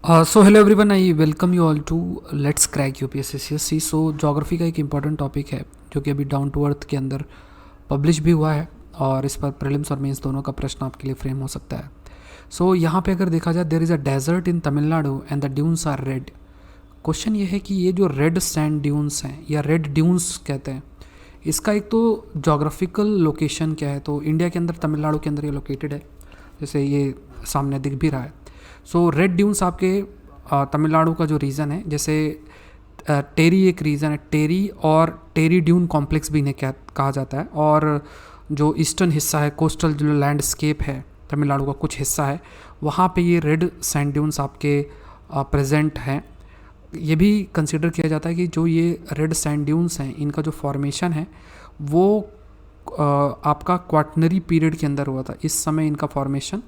So hello everyone, I welcome you all to let's crack UPSC CSC. So geography का एक important topic है जो कि अभी डाउन टू अर्थ के अंदर पब्लिश भी हुआ है और इस पर प्रीलिम्स और मेंस दोनों का प्रश्न आपके लिए फ्रेम हो सकता है। सो यहाँ पे अगर देखा जाए, there is a desert in Tamil Nadu and the dunes are red. Question ये है कि ये जो रेड सैंड ड्यून्स हैं या रेड ड्यून्स कहते हैं, इसका एक तो जोग्राफिकल लोकेशन क्या है, तो इंडिया के अंदर तमिलनाडु के अंदर ये लोकेटेड है, जैसे ये सामने दिख भी रहा है। सो रेड ड्यून्स आपके तमिलनाडु का जो रीजन है, जैसे टेरी एक रीजन है, टेरी और टेरी ड्यून कॉम्प्लेक्स भी इन्हें कहा जाता है। और जो ईस्टर्न हिस्सा है, कोस्टल जो लैंडस्केप है तमिलनाडु का कुछ हिस्सा है, वहाँ पे ये रेड सैंड ड्यून्स आपके प्रेजेंट हैं। ये भी कंसिडर किया जाता है कि जो ये रेड सैंड ड्यून्स हैं, इनका जो फॉर्मेशन है वो आपका क्वाटनरी पीरियड के अंदर हुआ था, इस समय इनका फॉर्मेशन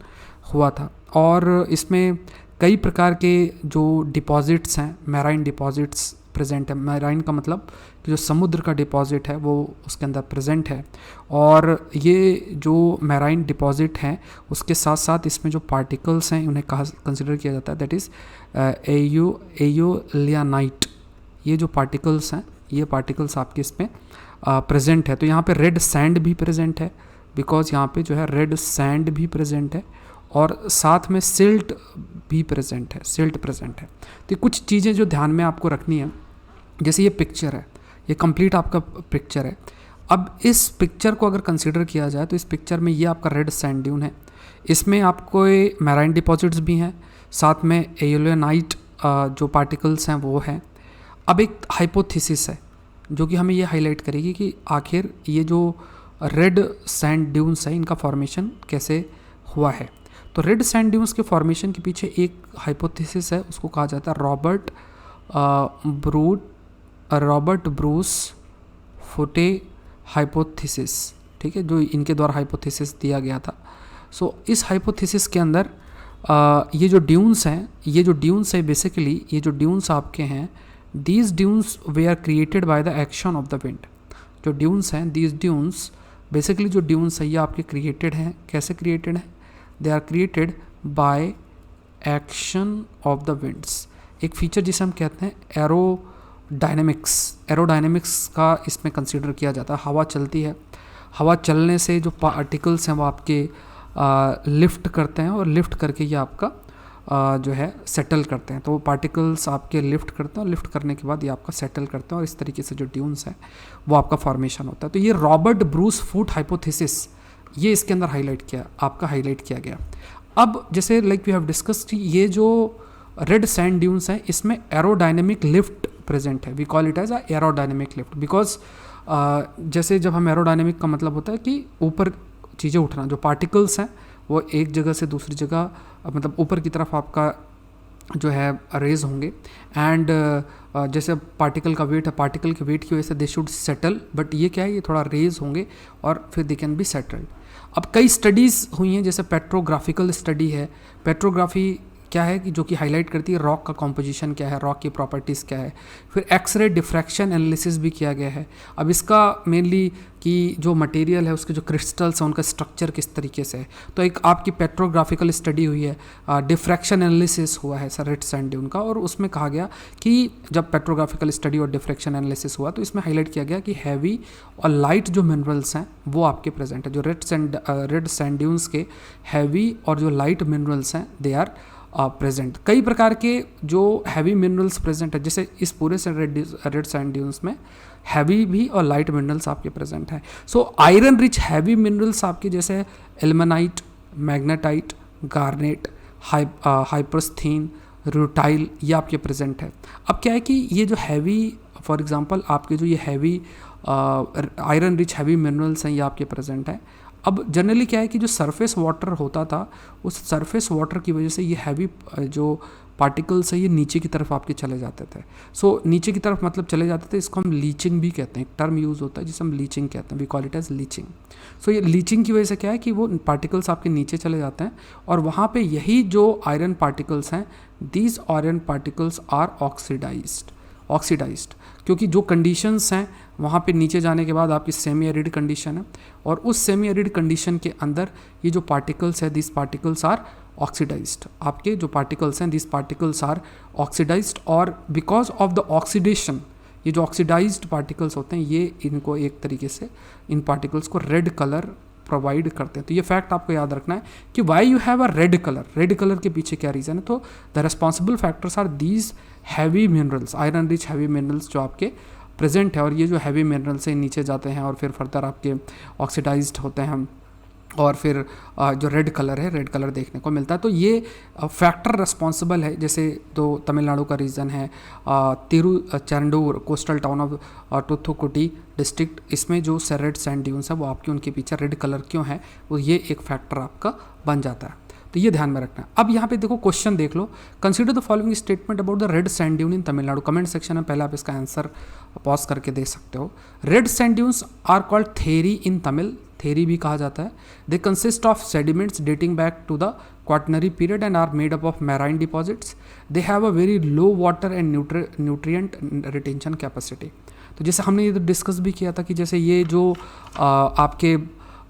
हुआ था। और इसमें कई प्रकार के जो डिपॉजिट्स हैं, मैराइन डिपॉजिट्स प्रेजेंट है। मैराइन का मतलब कि जो समुद्र का डिपॉजिट है वो उसके अंदर प्रेजेंट है। और ये जो मैराइन डिपॉजिट हैं उसके साथ साथ इसमें जो पार्टिकल्स हैं उन्हें कहा कंसिडर किया जाता है, दैट इज़ एयोलियानाइट। ये जो पार्टिकल्स हैं, ये पार्टिकल्स आपके इसमें प्रेजेंट है। तो यहाँ पे रेड सैंड भी प्रेजेंट है, बिकॉज यहाँ पे जो है रेड सैंड भी प्रेजेंट है और साथ में सिल्ट भी प्रेजेंट है, सिल्ट प्रेजेंट है। तो कुछ चीज़ें जो ध्यान में आपको रखनी है, जैसे ये पिक्चर है, ये कंप्लीट आपका पिक्चर है। अब इस पिक्चर को अगर कंसीडर किया जाए तो इस पिक्चर में ये आपका रेड सैंड ड्यून है, इसमें आपको मैराइन डिपॉजिट्स भी हैं, साथ में एयोलियनाइट जो पार्टिकल्स हैं वो हैं। अब एक हाइपोथेसिस है जो कि हमें ये हाईलाइट करेगी कि आखिर ये जो रेड सैंड ड्यून्स है इनका फॉर्मेशन कैसे हुआ है। तो रेड सैंड ड्यून्स के फॉर्मेशन के पीछे एक हाइपोथेसिस है, उसको कहा जाता है रॉबर्ट ब्रूस फुटे हाइपोथेसिस, ठीक है, जो इनके द्वारा हाइपोथेसिस दिया गया था। सो इस हाइपोथेसिस के अंदर ये जो ड्यून्स हैं, ये जो ड्यून्स है बेसिकली, ये जो ड्यून्स आपके हैं, these dunes they are created by the action of the wind. जो ड्यून्स हैं, दीज ड्यून्स बेसिकली जो ड्यून्स है ये आपके क्रिएटेड हैं। कैसे क्रिएटेड हैं? They are created by action of the winds. एक फीचर जिसे हम कहते हैं एरोडायनेमिक्स, एरोडायनेमिक्स का इसमें कंसीडर किया जाता है। हवा चलती है, हवा चलने से जो पार्टिकल्स हैं वो आपके लिफ्ट करते हैं और लिफ्ट करके ये आपका जो है सेटल करते हैं। तो वो पार्टिकल्स आपके लिफ्ट करते हैं और लिफ्ट करने के बाद ये आपका सेटल करते हैं और इस तरीके से जो ड्यून्स है वो आपका फॉर्मेशन होता है। तो ये रॉबर्ट ब्रूस फुट हाइपोथेसिस, ये इसके अंदर हाईलाइट किया गया। अब जैसे लाइक वी हैव डिस्कस्ड, ये जो रेड सैंड ड्यून्स हैं इसमें एरोडायनेमिक लिफ्ट प्रेजेंट है। We call it as a aerodynamic lift because जैसे जब हम एरोडायनेमिक का मतलब होता है कि ऊपर चीज़ें उठना, जो पार्टिकल्स हैं वो एक जगह से दूसरी जगह मतलब ऊपर की तरफ आपका जो है रेज होंगे। एंड जैसे पार्टिकल का वेट है, पार्टिकल के वेट की वजह से दे शुड सेटल, बट ये क्या है, ये थोड़ा रेज होंगे और फिर दे कैन बी सेटल्ड। अब कई स्टडीज़ हुई हैं, जैसे पेट्रोग्राफिकल स्टडी है। पेट्रोग्राफी क्या है कि जो कि हाईलाइट करती है रॉक का कॉम्पोजिशन क्या है, रॉक की प्रॉपर्टीज़ क्या है। फिर एक्सरे डिफ्रैक्शन एनालिसिस भी किया गया है। अब इसका मेनली कि जो मटेरियल है उसके जो क्रिस्टल्स हैं उनका स्ट्रक्चर किस तरीके से है। तो एक आपकी पेट्रोग्राफिकल स्टडी हुई है, डिफ्रैक्शन एनालिसिस हुआ है सर रेड सैंड ड्यून का, और उसमें कहा गया कि जब पेट्रोग्राफिकल स्टडी और डिफ्रैक्शन एनालिसिस हुआ तो इसमें हाईलाइट किया गया कि हैवी और लाइट जो मिनरल्स हैं वो आपके प्रेजेंट है। जो रेड सैंड ड्यून्स के हैवी और जो लाइट मिनरल्स हैं दे आर प्रेजेंट। कई प्रकार के जो हैवी मिनरल्स प्रेजेंट है, जैसे इस पूरे से रेड सैंड ड्यून्स में हैवी भी और लाइट मिनरल्स आपके प्रेजेंट हैं। So iron rich heavy minerals आपके जैसे एल्मेनाइट, मैग्नेटाइट, गार्नेट, हाइपरस्थीन, रूटाइल, ये आपके प्रेजेंट है। अब क्या है कि ये जो हैवी, फॉर एग्जांपल आपके जो ये heavy iron rich heavy minerals हैं ये आपके प्रेजेंट हैं। अब जनरली क्या है कि जो सरफेस वाटर होता था, उस सरफेस वाटर की वजह से ये हैवी जो पार्टिकल्स है ये नीचे की तरफ आपके चले जाते थे। सो नीचे की तरफ मतलब चले जाते थे, इसको हम लीचिंग भी कहते हैं। एक टर्म यूज़ होता है जिसे हम लीचिंग कहते हैं, we call it as leaching. So ये लीचिंग की वजह से क्या है कि वो पार्टिकल्स आपके नीचे चले जाते हैं और वहाँ पे यही जो आयरन पार्टिकल्स हैं, these iron particles are oxidised, oxidised, क्योंकि जो कंडीशंस हैं वहाँ पे नीचे जाने के बाद आपकी सेमी एरिड कंडीशन है, और उस सेमी एरिड कंडीशन के अंदर ये जो पार्टिकल्स है दिस पार्टिकल्स आर ऑक्सीडाइज्ड, आपके जो पार्टिकल्स हैं दिस पार्टिकल्स आर ऑक्सीडाइज्ड, और बिकॉज ऑफ द ऑक्सीडेशन ये जो ऑक्सीडाइज्ड पार्टिकल्स होते हैं ये इनको एक तरीके से इन पार्टिकल्स को रेड कलर प्रोवाइड करते हैं। तो ये फैक्ट आपको याद रखना है कि why you have a red colour के पीछे क्या रीज़न है। तो the responsible factors are these heavy minerals, iron rich heavy minerals जो आपके प्रेजेंट है, और ये जो हैवी मिनरल्स हैं नीचे जाते हैं और फिर फर्दर आपके ऑक्सीडाइज्ड होते हैं, और फिर जो रेड कलर देखने को मिलता है। तो ये फैक्टर रेस्पॉन्सिबल है। जैसे तो तमिलनाडु का रीजन है Tiruchendur, coastal town of Thoothukudi district, इसमें जो रेड सैंड ड्यून्स है वो आपके उनके पीछे रेड कलर क्यों है, वो ये एक फैक्टर आपका बन जाता है। तो ये ध्यान में रखना है। अब यहाँ पे देखो क्वेश्चन देख लो, consider the following statement about the red sand dune in Tamil Nadu. Comment section में पहले आप इसका आंसर पॉज करके दे सकते हो। Red sand dunes are called theri in Tamil, theri भी कहा जाता है। They consist of sediments dating back to the quaternary period and are made up of marine deposits. They have a very low water and nutrient retention capacity. तो जैसे हमने ये discuss भी किया था कि जैसे ये जो आपके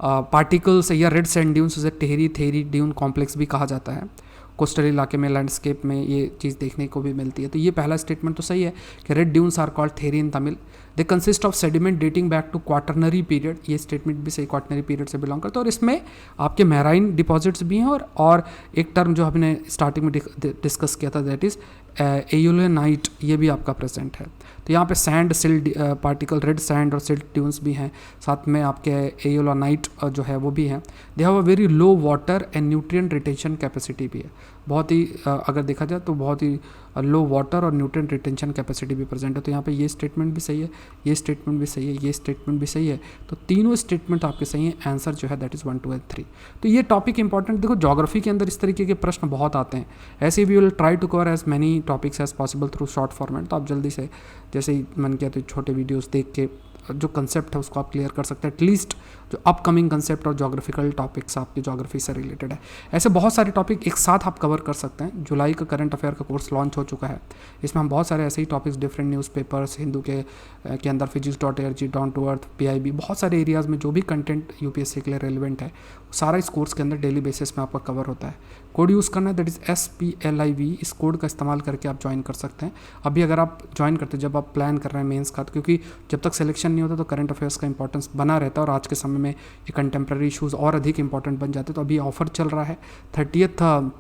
पार्टिकल्स या रेड सैंड ड्यून्स, उसे थेरी ड्यून कॉम्प्लेक्स भी कहा जाता है। कोस्टल इलाके में लैंडस्केप में ये चीज़ देखने को भी मिलती है। तो ये पहला स्टेटमेंट तो सही है कि red dunes are called theri in Tamil. They consist of sediment dating back to quaternary period, ये स्टेटमेंट भी सही, क्वाटरनरी पीरियड से बिलोंग करता है। और इसमें आपके मैराइन डिपॉजिट्स भी हैं, और एक टर्म जो हमने स्टार्टिंग में डिस्कस किया था दैट इज़ एयोलोनाइट, ये भी आपका प्रेजेंट है। तो यहाँ पे sand silt particle, red sand और सिल्ट ड्यून्स भी हैं, साथ में आपके एयोलोनाइट जो है वो भी हैं। दे have a very low water and nutrient retention capacity भी है, बहुत ही अगर देखा जाए तो बहुत ही लो वाटर और न्यूट्रिएंट रिटेंशन कैपेसिटी भी प्रेजेंट है। तो यहाँ पे ये स्टेटमेंट भी सही है, ये स्टेटमेंट भी सही है, ये स्टेटमेंट भी सही है। तो तीनों स्टेटमेंट आपके सही हैं। आंसर जो है दैट इज़ 1, 2 and 3। तो ये टॉपिक इंपॉर्टेंट, देखो ज्योग्राफी के अंदर इस तरीके के प्रश्न बहुत आते हैं। ऐसे we will try to cover as many topics as possible through short format. तो आप जल्दी से जैसे ही मन किया तो छोटे वीडियोज़ देख के जो कंसेप्ट है उसको आप क्लियर कर सकते हैं। एटलीस्ट जो अपकमिंग कंसेप्ट और जोग्राफिकल टॉपिक्स आपकी जोग्राफी से रिलेटेड है, ऐसे बहुत सारे टॉपिक एक साथ आप कवर कर सकते हैं। जुलाई का करंट अफेयर का कोर्स लॉन्च हो चुका है, इसमें हम बहुत सारे ऐसे ही टॉपिक्स डिफरेंट न्यूज़पेपर्स हिंदू के अंदर physics.org, down to earth, PIB, बहुत सारे एरियाज़ में जो भी कंटेंट यूपीएससी के लिए रेलिवेंट है सारा इस कोर्स के अंदर डेली बेसिस में आपका कवर होता है। कोड यूज़ करना है दैट इज़ SPLIV, इस कोड का इस्तेमाल करके आप ज्वाइन कर सकते हैं। अभी अगर आप ज्वाइन करते हैं जब आप प्लान कर रहे हैं मेंस का, तो क्योंकि जब तक सिलेक्शन नहीं होता तो करंट अफेयर्स का इंपॉर्टेंस बना रहता है, और आज के समय में ये कंटेम्प्रेरी इशूज़ और अधिक इंपॉर्टेंट बन जाते हैं। तो अभी ऑफर चल रहा है 30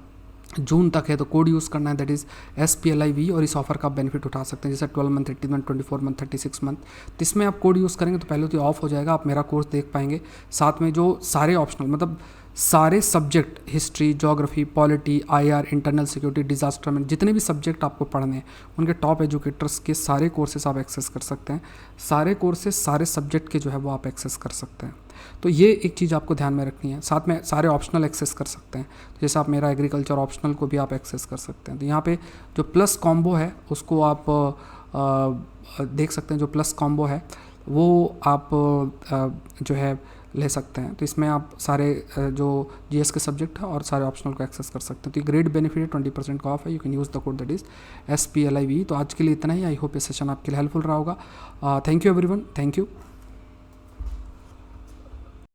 जून तक है, तो कोड यूज़ करना है दैट इज़ SPLIV, और इस ऑफर का आप बेनिफिट उठा सकते हैं। जैसे 12 मंथ, 18 मंथ, 24 मंथ, 36 मंथ, तो इसमें आप कोड यूज़ करेंगे तो पहले तो ऑफ हो जाएगा, आप मेरा कोर्स देख पाएंगे। साथ में जो सारे ऑप्शनल मतलब सारे subject, history, geography, polity, IR, internal security, disaster में जितने भी सब्जेक्ट आपको पढ़ने हैं उनके टॉप एजुकेटर्स के सारे कोर्सेस आप एक्सेस कर सकते हैं। सारे कोर्सेस सारे सब्जेक्ट के जो है वो आप एक्सेस कर सकते हैं। तो ये एक चीज़ आपको ध्यान में रखनी है। साथ में सारे ऑप्शनल एक्सेस कर सकते हैं, तो जैसे आप मेरा एग्रीकल्चर ऑप्शनल को भी आप एक्सेस कर सकते हैं। तो यहाँ पे जो प्लस कॉम्बो है उसको आप देख सकते हैं। जो प्लस कॉम्बो है वो आप जो है ले सकते हैं। तो इसमें आप सारे जो GS के सब्जेक्ट है और सारे ऑप्शनल को एक्सेस कर सकते हैं। तो ये ग्रेट बेनिफिट है, 20% का ऑफ है। You can use the code that is SPLIV। तो आज के लिए इतना ही। आई होप ये सेशन आपके लिए हेल्पफुल रहा होगा। Thank you everyone, thank you.